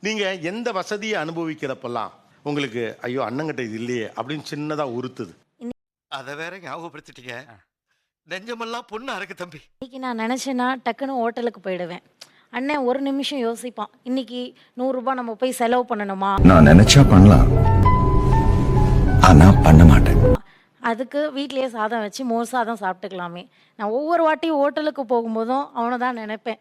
நீங்க எந்த வசதியை அனுபவிக்கிறப்பெல்லாம் உங்களுக்கு ஐயோ அண்ணங்கிட்ட இது இல்லையே அப்படின்னு சின்னதா உறுத்துது? அதை வேற ஞாபகப்படுத்திட்டீங்க. நெஞ்சமெல்லாம் பொண்ணா இருக்கு தம்பி. இன்னைக்கு நான் நினச்சேன்னா டக்குன்னு ஹோட்டலுக்கு போயிடுவேன். அண்ணன் ஒரு நிமிஷம் யோசிப்பான், இன்னைக்கு 100 ரூபாய் நம்ம போய் செலவு பண்ணணுமா? நான் நினைச்சா பண்ணலாம், ஆனா பண்ண மாட்டேன். அதுக்கு வீட்லயே சாதம் வச்சு மோர் சாதம் சாப்பிட்டுக்கலாமே. நான் ஒவ்வொரு வாட்டியும் ஹோட்டலுக்கு போகும்போதும் அவனை தான் நினைப்பேன்.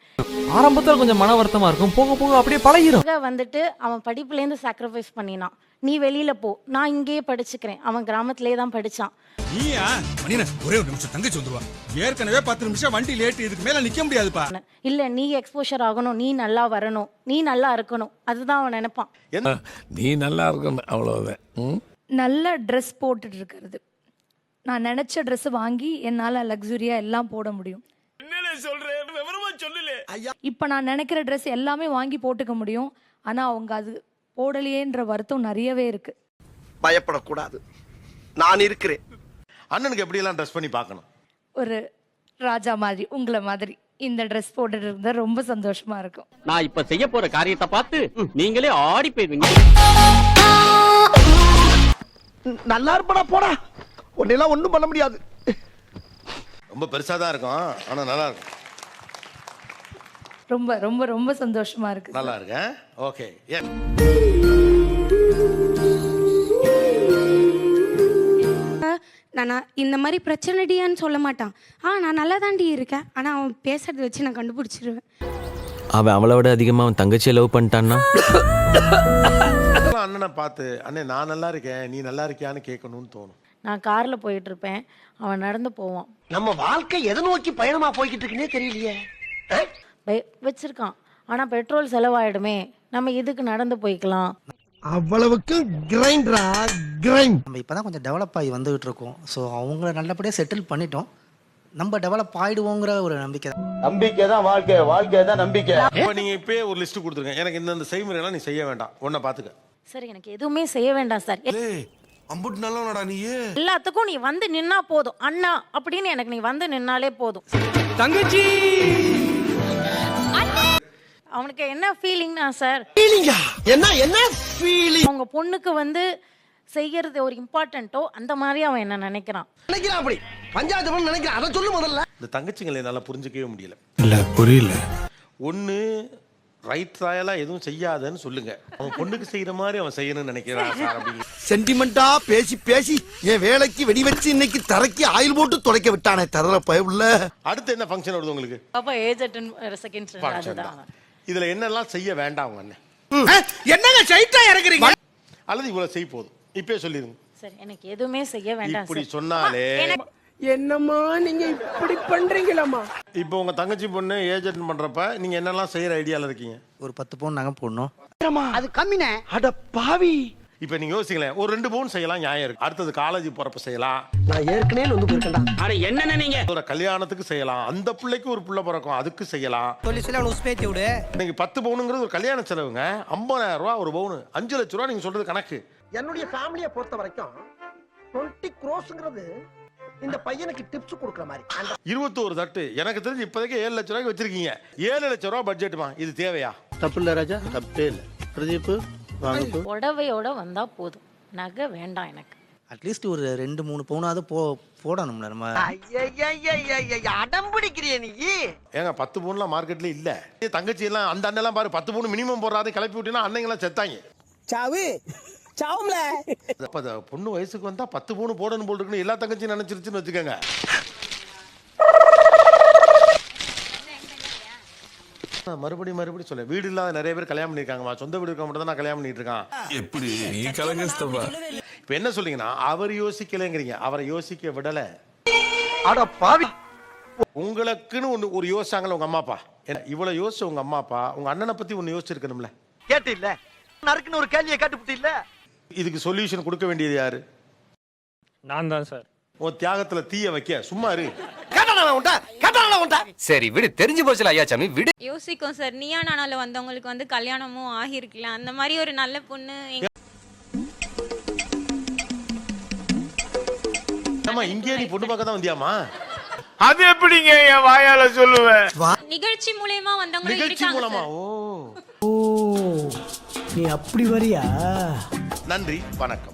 ஆரம்பத்தில் கொஞ்சம் மன வருத்தமா இருக்கும், போக போக அப்படியே பழகிரும். வந்துட்டு அவன் படிப்புலேருந்து சாக்ரிஃபைஸ் பண்ணினான். நீ வெளியில போ, நான் இங்கேயே படிச்சுக்கிறேன். அவன் கிராமத்திலே தான் படிச்சான். நீயா மணின ஒரே ஒரு நிமிஷம் தங்கச்சி வந்துருவா. ஏற்கனவே 10 நிமிஷம் வண்டி லேட், இதுக்கு மேல நிக்க முடியாதுப்பா. இல்ல நீ எக்ஸ்போஷர் ஆகணும், நீ நல்லா வரணும், நீ நல்லா இருக்கணும், அதுதான் அவன் நினைப்பான். நீ நல்லா இருக்கணும், அவ்வளவுதான். நல்ல ட்ரெஸ் போட்டுட்டு இருக்கிறது, நான் நினைச்ச ட்ரெஸ் வாங்கி என்னால லக்ஸுரியா எல்லாம் போட முடியும். இப்ப நான் நினைக்கிற ட்ரெஸ் எல்லாமே வாங்கி போட்டுக்க முடியும். ஆனா அவங்க அது போடலையேன்ற வருத்தம் நிறையவே இருக்கு. பயப்படக்கூடாது, நான் இருக்கிறேன். அண்ணனுக்கு எப்படி எல்லாம் ட்ரெஸ் பண்ணி பார்க்கணும். ஒரு ராஜா மாதிரி, உங்களை மாதிரி இந்த ட்ரெஸ் போட்டுட்டு இருந்தா ரொம்ப சந்தோஷமா இருக்கும். நான் இப்ப செய்ய போற காரியத்தை பார்த்து நீங்களே ஆடி போயிருவீங்க. நல்லா இருப்படா போடா, உன்னெல்லாம் ஒண்ணும் பண்ண முடியாது. ரொம்ப பெருசா தான் இருக்கும், ஆனா நல்லா இருக்கும். ரொம்ப ரொம்ப ரொம்ப சந்தோஷமா இருக்கு. நல்லா இருக்கு. ஓகே. நான் இந்த மாதிரி பிரச்சனைடியான்னு சொல்ல மாட்டான். நான் நல்லா தாண்டி இருக்கேன், ஆனா அவன் பேசுறத வச்சு நான் கண்டுபிடிச்சிருவேன். அவன் அவளை விட அதிகமா அவன் தங்கச்சியை லவ் பண்ணிட்டான்னா அண்ணனை பார்த்து அண்ணே நான் நல்லா இருக்கேன், நீ நல்லா இருக்கியான்னு கேட்கணும்னு தோணும். நான் கார்ல போயிட்டு இருப்பேன், அவன் நடந்து போவான். நம்ம வாழ்க்கை எதை நோக்கி பயணமா போய்கிட்டு இருக்குன்னே தெரியலையே. வச்சிருக்கான், ஆனா பெட்ரோல் செலவாயிடுமே, நம்ம இதுக்கு நடந்து போய்க்கலாம். அவ்வளவுக்கு கிரைண்டரா கிரைண்ட். நம்ம இப்பதான் கொஞ்சம் டெவலப் ஆகி வந்துகிட்டு இருக்கோம். ஸோ அவங்கள நல்லபடியாக செட்டில் பண்ணிட்டோம், நம்ம டெவலப் ஆயிடுவோங்கிற ஒரு நம்பிக்கை. நம்பிக்கை தான் வாழ்க்கை, வாழ்க்கை தான் நம்பிக்கை. இப்போ நீங்க இப்பயே ஒரு லிஸ்ட் கொடுத்துருங்க, எனக்கு இந்த செய்முறை எல்லாம் நீ செய்ய வேண்டாம், உன்னை பாத்துக்க. சார் எனக்கு எதுவுமே செய்ய வேண்டாம் சார். அம்புட் நல்லவனடா நீ. எல்லாத்துக்கும் நீ வந்து நின்னா போதும் அண்ணா அப்படின்னு, எனக்கு நீ வந்து நின்னாலே போதும். தங்கச்சி அவனுக்கு என்ன ஃபீலிங்னா சார், என்ன ஃபீலிங்? அவங்க பொண்ணுக்கு வந்து செய்யறது ஒரு இம்பார்ட்டன்ட்டோ அந்த மாதிரி அவன் என்ன நினைக்கிறான். அப்படி பஞ்சாயத்து நினைக்கிறேன், அதை சொல்லு முதல்ல. இந்த தங்கச்சிங்களை என்னால புரிஞ்சுக்கவே முடியல. இல்ல புரியல. ஒண்ணு ரைட் ராயலா எதுவும் செய்யாதன்னு சொல்லுங்க, அவன் பொண்ணுக்கு செய்யற மாதிரி அவன் செய்யணும்னு நினைக்கிறான் சார். அப்படி சென்டிமெண்டா பேசி பேசி என் வேலைக்கு வெடி வச்சு இன்னைக்கு தரைக்கு ஆயில் போட்டு துடைக்க விட்டானே தரல பயவுள்ள. அடுத்து என்ன ஃபங்க்ஷன் வருது உங்களுக்கு? பாப்பா ஏஜ் அட்டன் செகண்ட்ஸ் அதுதான். இதுல என்னெல்லாம் செய்ய வேண்டாம் உங்க அண்ணன்? என்னங்க சைட்டா இறக்குறீங்க? அல்லது இவ்வளவு செய் போதும் இப்பயே சொல்லிருங்க. சரி எனக்கு எதுவுமே செய்ய வேண்டாம். இப்படி சொன்னாலே என்னம்மா நீங்க இப்படி பண்றீங்களாமா? இப்போ உங்க தங்கச்சி பொண்ணு ஏஜ் அட்டன் பண்றப்ப நீங்க என்னெல்லாம் செய்யற ஐடியால இருக்கீங்க? ஒரு 10 பவுன் நகை போடணும். அது கம்மினே. அட பாவி. இப்போ நீங்க யோசிங்களேன், ஒரு 2 பவுன் செய்யலாம், நியாயம் இருக்கு. அடுத்தது காலேஜ் போறப்ப செய்யலாம். நான் ஏற்கனவே வந்து போயிருக்கேன்டா. அட என்ன நீங்க? ஒரு கல்யாணத்துக்கு செய்யலாம், அந்த பிள்ளைக்கு ஒரு புள்ள பிறக்கும் அதுக்கு செய்யலாம். சொல்லி சொல்லி அவனை உஸ்பேத்தி விடு. நீங்க 10 பவுனுங்கிறது ஒரு கல்யாண செலவுங்க. 50,000 ரூபாய் ஒரு பவுன், 5 லட்சம் ரூபாய். நீங்க சொல்றது கணக்கு. என்னுடைய ஃபேமிலியை பொறுத்த வரைக்கும் 20 crores இந்த பையனுக்கு டிப்ஸ் கொடுக்குற மாதிரி. 21 தட்டு எனக்கு தெரிஞ்சு இப்போதைக்கு 7 லட்சம் ரூபாய்க்கு வச்சிருக்கீங்க. 7 லட்சம் ரூபாய் பட்ஜெட்டுமா, இது தேவையா? தப்பு இல்ல ராஜா, தப்பே இல்ல. பிரதீப் புடவையோட வந்தா போதும், நகை வேண்டாம் எனக்கு. அட்லீஸ்ட் ஒரு 2-3 பவுனாவது போடணும்ல நம்ம. அடம் பிடிக்கிறிய நீ. ஏங்க 10 பவுன்லாம் மார்க்கெட்ல இல்ல. தங்கச்சி எல்லாம் அந்த அண்ணெல்லாம் பாரு 10 பவுன் மினிமம் போடுறாரு, கிளப்பி விட்டீங்கன்னா அண்ணங்கெல்லாம் செத்தாங்க. சாவு சாவும்ல. அப்ப பொண்ணு வயசுக்கு வந்தா 10 பவுன் போடணும் போல் இருக்குன்னு எல்லா தங்கச்சியும் நினைச்சிருச்சுன்னு வச்சுக்கோங்க. மறுபடியும் சொல்ல, வீடு இல்லாத நிறைய பேர் கல்யாணம் பண்ணிருக்காங்க. சொந்த வீடு இருக்க மட்டும் தான் கல்யாணம் பண்ணிட்டு இருக்கான். எப்படி நீ கலங்கஸ்தப்பா? இப்ப என்ன சொல்றீங்கன்னா அவர் யோசிக்கலங்கிறீங்க, அவரை யோசிக்க விடல. அட பாவி. உங்களுக்குன்னு ஒரு யோசிச்சாங்களா உங்க அம்மா அப்பா? இவ்வளவு யோசிச்ச உங்க அம்மா அப்பா உங்க அண்ணனை பத்தி ஒன்னு யோசிச்சிருக்கணும்ல. கேட்டு இல்ல, நறுக்குன்னு ஒரு கேள்வியை கேட்டுப்புட்டு இல்ல. இதுக்கு சொல்யூஷன் கொடுக்க வேண்டியது யாரு? நான் தான் சார். உன் தியாகத்துல தீய வைக்க சும்மா இரு. சரி விடு, தெரிஞ்சு போச்சுல ஐயா சாமி, விடு. யோசிக்கும் சார், நீயா நானால வந்தவங்களுக்கு வந்து கல்யாணமும் ஆகிருக்கல, அந்த மாதிரி ஒரு நல்ல பொண்ணு. ஆமா இங்கே நீ பொண்ணு பார்க்க தான் வந்தியாமா? அது எப்படிங்க என் வாயால சொல்லுவேன்? நிகழ்ச்சி மூலமா வந்தவங்க நிகழ்ச்சி மூலமா? ஓ நீ அப்படி வரியா? நன்றி, வணக்கம்.